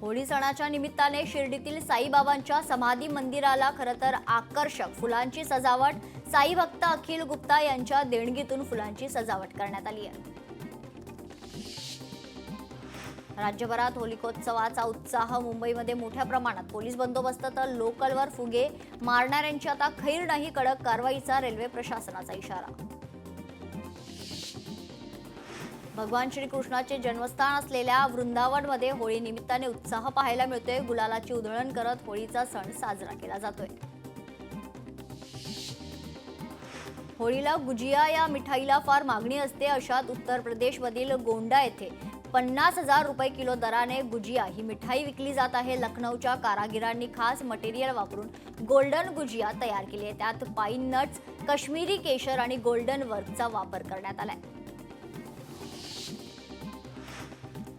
होळी सणाच्या निमित्ताने शिर्डीतील साईबाबांच्या समाधी मंदिराला खरं तर आकर्षक फुलांची सजावट साई भक्त अखिल गुप्ता यांच्या देणगीतून फुलांची सजावट करण्यात आली आहे। राज्यभरात होलिकोत्सवाचा उत्साह मुंबईमध्ये मोठ्या प्रमाणात पोलीस बंदोबस्त तर लोकलवर फुगे मारणाऱ्यांची आता खैर नाही, कडक कारवाईचा रेल्वे प्रशासनाचा इशारा। भगवान श्रीकृष्णाचे जन्मस्थान असलेल्या वृंदावनमध्ये होळी निमित्ताने उत्साह पाहायला मिळतोय। गुलालाची उधळण करत होळीचा सण साजरा केला जातोय। होळीला गुजिया या मिठाईला फार मागणी असते। अशात उत्तर प्रदेशमधील गोंडा येथे 50,000 रुपये किलो दराने गुजिया ही मिठाई विकली जात आहे। लखनौच्या कारागिरांनी खास मटेरियल वापरून गोल्डन गुजिया तयार केली आहे। त्यात पाईन नट्स, काश्मीरी केशर आणि गोल्डन वर्कचा वापर करण्यात आलाय।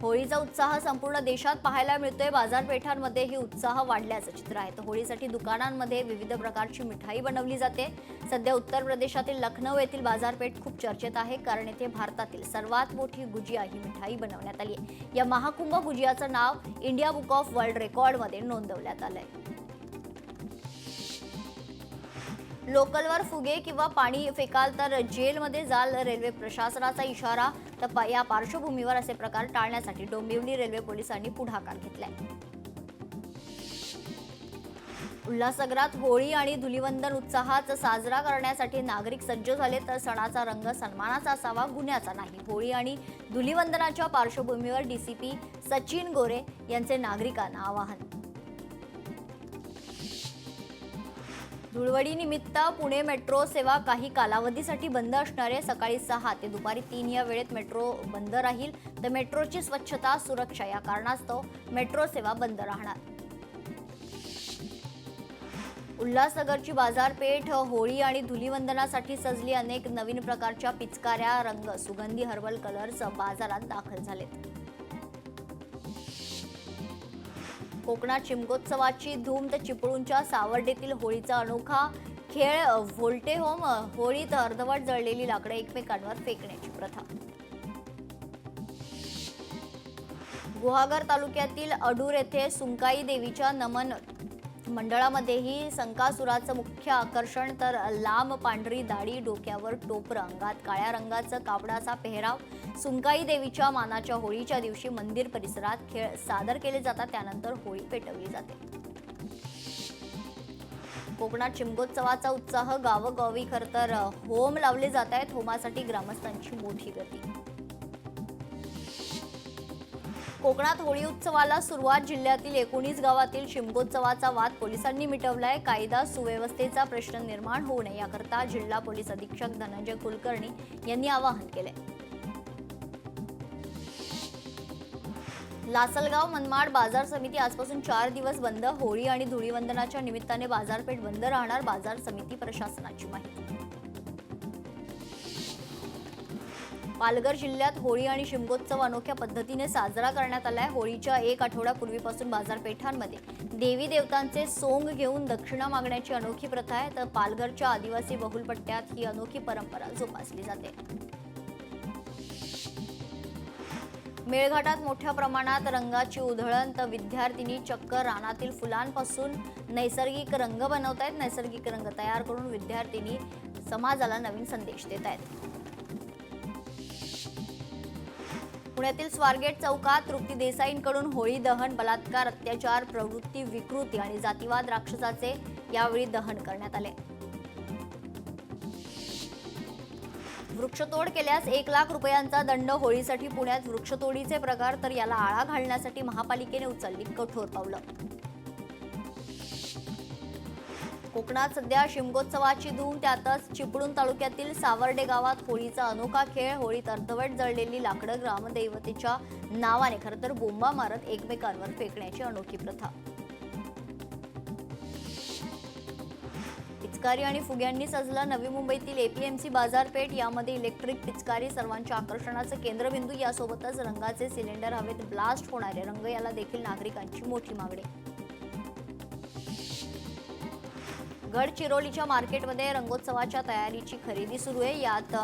होळीचा उत्साह संपूर्ण देशात पाहायला मिळतोय। बाजारपेठांमध्ये ही उत्साह वाढल्याचं चित्र आहे। तर होळीसाठी दुकानांमध्ये विविध प्रकारची मिठाई बनवली जाते। सध्या उत्तर प्रदेशातील लखनौ येथील बाजारपेठ खूप चर्चेत आहे, कारण येथे भारतातील सर्वात मोठी गुजिया ही मिठाई बनवण्यात आली आहे। या महाकुंभ गुजियाचं नाव इंडिया बुक ऑफ वर्ल्ड रेकॉर्डमध्ये नोंदवण्यात आलंय। लोकलवर फुगे किंवा पाणी फेकाल तर जेलमध्ये जाल, रेल्वे प्रशासनाचा इशारा। तर या पार्श्वभूमीवर असे प्रकार टाळण्यासाठी डोंबिवली रेल्वे पोलिसांनी पुढाकार घेतलाय। उल्हासनगरात होळी आणि धुलीवंदन उत्साहात साजरा करण्यासाठी नागरिक सज्ज झाले। तर सणाचा रंग सन्मानाचा असावा, गुन्ह्याचा नाही। होळी आणि धुलीवंदनाच्या पार्श्वभूमीवर डीसीपी सचिन गोरे यांचे नागरिकांना आवाहन। धुळवडी निमित्त पुणे मेट्रो सेवा काही कालावधीसाठी बंद असणार आहे। सकाळी 6 ते दुपारी 3 या वेळेत मेट्रो बंद राहील। तर मेट्रोची स्वच्छता, सुरक्षा या कारणास्तव मेट्रो सेवा बंद राहणार। उल्हासनगरची बाजारपेठ होळी आणि धुलीवंदनासाठी सजली। अनेक नवीन प्रकारच्या पिचकाऱ्या, रंग, सुगंधी हर्बल कलर्स बाजारात दाखल झालेत। कोकणात शिमगोत्सवाची धूम तर चिपळूणच्या सावर्डेतील होळीचा अनोखा खेळ व्होल्टे होम। होळीत अर्धवट जळलेली लाकडं एकमेकांवर फेकण्याची प्रथा। गुहागर तालुक्यातील अडूर येथे सुंकाई देवीच्या नमन मंडळामध्येही संकासुराचं मुख्य आकर्षण तर लांब पांढरी दाढी, डोक्यावर टोपरं, अंगात काळ्या रंगाचं कापडाचा पेहराव। सुंकाई देवीच्या मानाच्या होळीच्या दिवशी मंदिर परिसरात खेळ सादर केले जातात, त्यानंतर होळी पेटवली जाते। कोकणात शिमगोत्सवाचा उत्साह गावोगावी खरं तर होम लावले जात आहेत। होमासाठी ग्रामस्थांची मोठी गर्दी। कोकणात होळी उत्सवाला सुरुवात। जिल्ह्यातील 19 गावातील शिमगोत्सवाचा वाद पोलिसांनी मिटवलाय। कायदा सुव्यवस्थेचा प्रश्न निर्माण होऊ नये याकरता जिल्हा पोलीस अधीक्षक धनंजय कुलकर्णी यांनी आवाहन केलंय। लासलगाव मनमाड बाजार समिती आजपासून 4 दिवस बंद। होळी आणि धुळीवंदनाच्या निमित्ताने बाजारपेठ बंद राहणार, बाजार समिती प्रशासनाची माहिती। पालघर जिल्ह्यात होळी आणि शिमगोत्सव अनोख्या पद्धतीने साजरा करण्यात आलाय। होळीच्या 1 आठवड्यापूर्वीपासून बाजारपेठांमध्ये देवी देवतांचे सोंग घेऊन दक्षिणा मागण्याची अनोखी प्रथा आहे। तर पालघरच्या आदिवासी बहुल पट्ट्यात ही अनोखी परंपरा जोपासली जाते। मेळघाटात मोठ्या प्रमाणात रंगाची उधळण, तर विद्यार्थिनी चक्क रानातील फुलांपासून नैसर्गिक रंग बनवतायत। नैसर्गिक रंग तयार करून विद्यार्थिनी समाजाला नवीन संदेश देत आहेत। पुण्यातील स्वारगेट चौकात तृप्ती देसाईंकडून होळी दहन, बलात्कार, अत्याचार, प्रवृत्ती विकृती आणि जातीवाद राक्षसाचे यावेळी दहन करण्यात आले। वृक्षतोड केल्यास 1 लाख रुपयांचा दंड। होळीसाठी पुण्यात वृक्षतोडीचे प्रकार, तर याला आळा घालण्यासाठी महापालिकेने उचलली कठोर पावलं। कोकणात सध्या शिमगोत्सवाची धूम, त्यातच चिपळूण तालुक्यातील सावर्डे गावात होळीचा अनोखा खेळ। होळीत अर्धवट जळलेली लाकडं ग्रामदैवतेच्या नावाने खरं तर बोंबा मारत एकमेकांवर फेकण्याची अनोखी प्रथा। पिचकारी आणि फुग्यांनी सजलं नवी मुंबईतील एपीएमसी बाजारपेठ। यामध्ये इलेक्ट्रिक पिचकारी सर्वांच्या आकर्षणाचं केंद्रबिंदू। यासोबतच रंगाचे सिलेंडर, हवेत ब्लास्ट होणारे रंग याला देखील नागरिकांची मोठी मागणी। गडचिरोलीच्या मार्केटमध्ये रंगोत्सवाच्या तयारीची खरेदी सुरू आहे. यात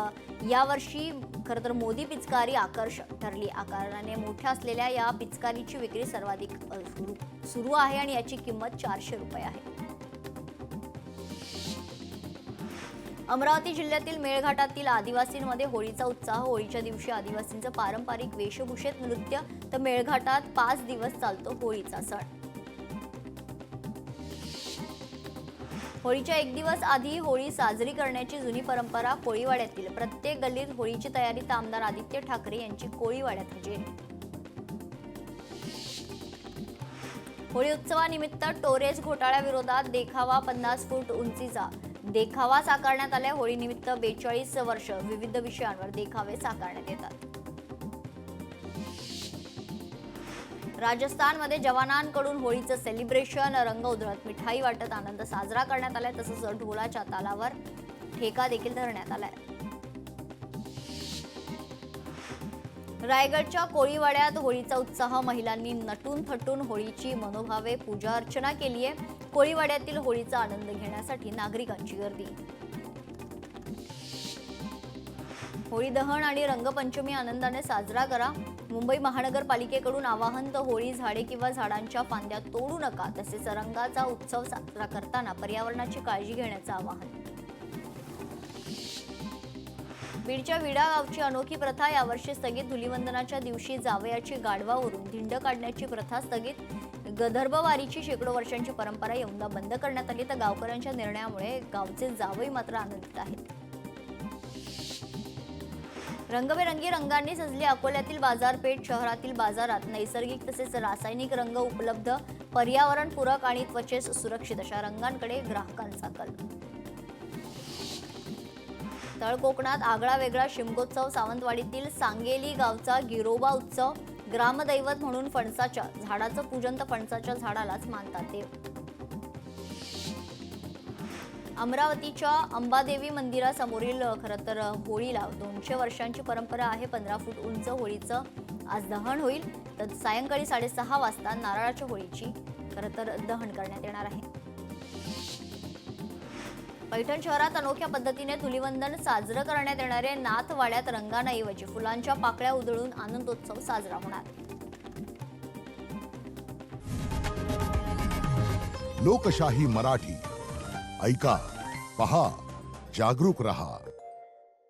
यावर्षी खरं तर मोदी पिचकारी आकर्षक ठरली. आकाराने मोठ्या असलेल्या या पिचकारीची विक्री सर्वाधिक सुरू आहे आणि याची किंमत 400 रुपये आहे. अमरावती जिल्ह्यातील मेळघाटातील आदिवासींमध्ये होळीचा उत्साह. होळीच्या दिवशी आदिवासींचं पारंपरिक वेशभूषेत नृत्य तर मेळघाटात 5 दिवस चालतो होळीचा सण. होळीच्या 1 दिवस आधी होळी साजरी करण्याची जुनी परंपरा. कोळीवाड्यातील प्रत्येक गल्लीत होळीची तयारीत आमदार आदित्य ठाकरे यांची कोळीवाड्यात हजेरी. होळी उत्सवानिमित्त टोरेज घोटाळ्याविरोधात देखावा. 50 फूट उंचीचा देखावा साकारण्यात आलाय. होळीनिमित्त 42 वर्ष विविध विषयांवर देखावे साकारण्यात येतात. राजस्थानमध्ये जवानांकडून होळीचं सेलिब्रेशन. रंग उधळत मिठाई वाटत आनंद साजरा करण्यात आलाय. तसंच ढोलाच्या तालावर ठेका देखील धरण्यात आलाय. रायगडच्या कोळीवाड्यात होळीचा उत्साह. महिलांनी नटून थटून होळीची मनोभावे पूजा अर्चना केली आहे. कोळीवाड्यातील होळीचा आनंद घेण्यासाठी नागरिकांची गर्दी. होळी दहन आणि रंगपंचमी आनंदाने साजरा करा. मुंबई महानगरपालिकेकडून आवाहन. तर होळी झाडे किंवा झाडांच्या फांद्या तोडू नका. तसेच रंगाचा उत्सव साजरा करताना पर्यावरणाची काळजी घेण्याचं आवाहन. बीडच्या विडा गावची अनोखी प्रथा यावर्षी स्थगित. धुलीवंदनाच्या दिवशी जावयाची गाढवावरून धिंड काढण्याची प्रथा स्थगित. गंधर्ववारीची शेकडो वर्षांची परंपरा यंदा बंद करण्यात आली. तर गावकऱ्यांच्या निर्णयामुळे गावचे जावई मात्र आनंदित आहेत. रंगबेरंगी रंगांनी सजली अकोल्यातील बाजारपेठ. शहरातील बाजारात नैसर्गिक तसेच रासायनिक रंग उपलब्ध. पर्यावरणपूरक आणि त्वचेस सुरक्षित अशा रंगांकडे ग्राहकांचा कल. तळ कोकणात आगळा वेगळा शिमगोत्सव. सावंतवाडीतील सांगेली गावचा गिरोबा उत्सव. ग्रामदैवत म्हणून फणसाच्या झाडाचं पूजन. तर फणसाच्या झाडालाच मानतात देव. अमरावतीच्या अंबादेवी मंदिरासमोरील खरं तर होळीला 200 वर्षांची परंपरा आहे. 15 फूट उंच होळीचं आज दहन होईल. तर सायंकाळी 6:30 वाजता नारळाच्या होळीची खरं तर दहन करण्यात येणार आहे. पैठण शहरात अनोख्या पद्धतीने धुलीवंदन साजरं करण्यात येणार आहे. नाथवाड्यात रंगांऐवजी फुलांच्या पाकळ्या उधळून आनंदोत्सव साजरा होणार. लोकशाही मराठी ऐका, पहा, जागरूक रहा.